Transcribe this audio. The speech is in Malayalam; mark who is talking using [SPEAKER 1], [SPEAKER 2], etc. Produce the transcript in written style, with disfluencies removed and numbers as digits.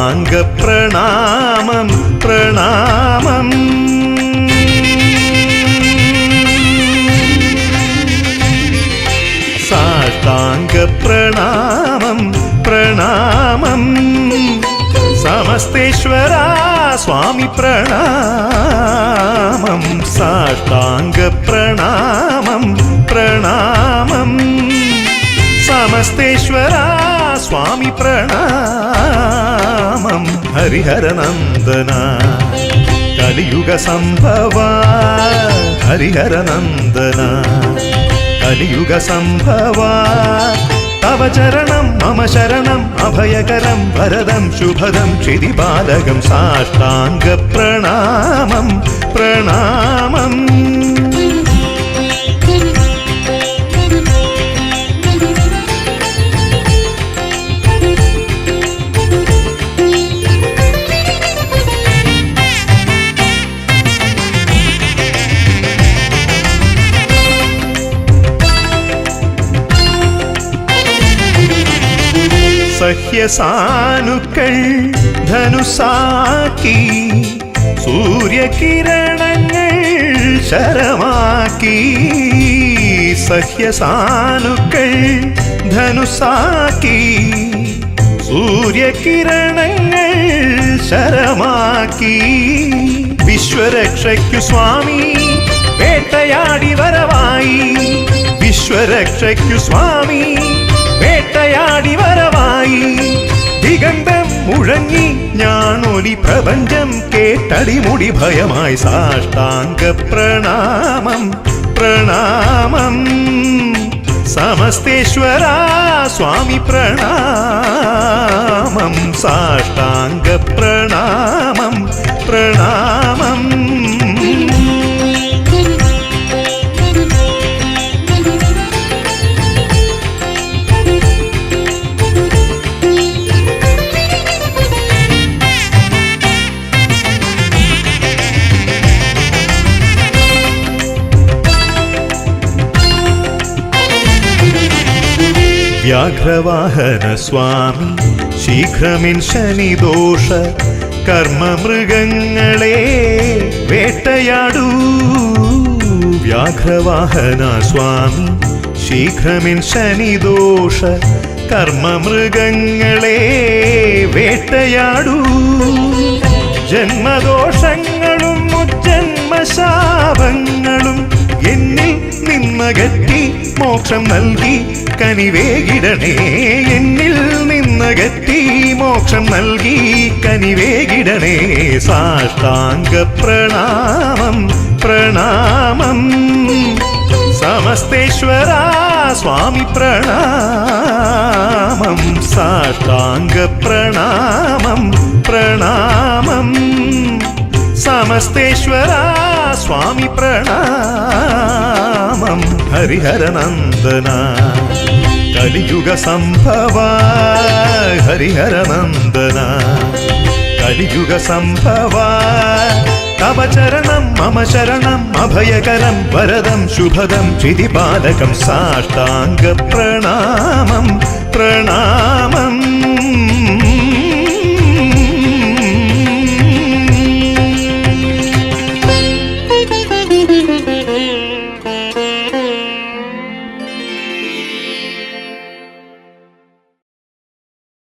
[SPEAKER 1] സാഷ്ടാംഗ പ്രണാമം പ്രണാമം. സാഷ്ടാംഗ പ്രണാമം പ്രണാമം. സമസ്തേശ്വര സ്വാമി പ്രണാമം. സാഷ്ടാംഗ പ്രണാമം പ്രണാമം. സമസ്തേശ്വര സ്വാമി പ്രണാമം. ഹരിഹരനന്ദന കലിയുഗ സംഭവ. ഹരിഹരനന്ദന കലിയുഗ സംഭവ. തവ ചരണം മമ ശരണം അഭയകരം വരദം ശുഭദം ക്ഷിതിപാലകം. സാഷ്ടാംഗ പ്രണാമം പ്രണാമം. സഹ്യസാനുക്കൾ ധനുസാക്കി സൂര്യകിരണങ്ങൾ ശരമാക്കി. സഹ്യസാനുക്കൾ ധനുസാക്കി സൂര്യകിരണങ്ങൾ ശരമാക്കി. വിശ്വരക്ഷയ്ക്കു സ്വാമി വേട്ടയാടി വരവായി. വിശ്വരക്ഷയ്ക്കു സ്വാമി വേട്ടയാടി വരവായി. ദിഗന്ധം മുഴങ്ങി ഞാനൊലി പ്രപഞ്ചം കേട്ടടിമുടി ഭയമായി. സാഷ്ടാംഗ പ്രണാമം പ്രണാമം. സമസ്തേശ്വര സ്വാമി പ്രണാമം. സാഷ്ടാംഗ പ്രണാമം പ്രണാമം. വ്യാഘ്രവാഹന സ്വാമി ശീഘ്രമിൻ ശനിദോഷ കർമ്മമൃഗങ്ങളെ വേട്ടയാടൂ. വ്യാഘ്രവാഹന സ്വാമി ശീഘ്രമിൻ ശനിദോഷ കർമ്മമൃഗങ്ങളെ വേട്ടയാടൂ. ജന്മദോഷങ്ങളും മുജ്ജന്മശാപങ്ങളും എന്നിൽ നിന്നകറ്റി മോക്ഷം നൽകി കനിവേകിടണേ. എന്നിൽ നിന്നകറ്റി മോക്ഷം നൽകി കനിവേകിടണേ. സാഷ്ടാംഗ പ്രണാമം പ്രണാമം. സമസ്തേശ്വര സ്വാമി പ്രണാമം. സാഷ്ടാംഗ പ്രണാമം പ്രണാമം. സമസ്തേശ്വര സ്വാമി പ്രണാമം. ഹരിഹരനന്ദന കലിയുഗ സംഭവ. ഹരിഹരനന്ദന കലിയുഗ സംഭവ. തവ ചരണം മമ ശരണം അഭയകരം വരദം ശുഭദം ക്ഷിതിപാലകം. സാഷ്ടാംഗ പ്രണാമം പ്രണാമം.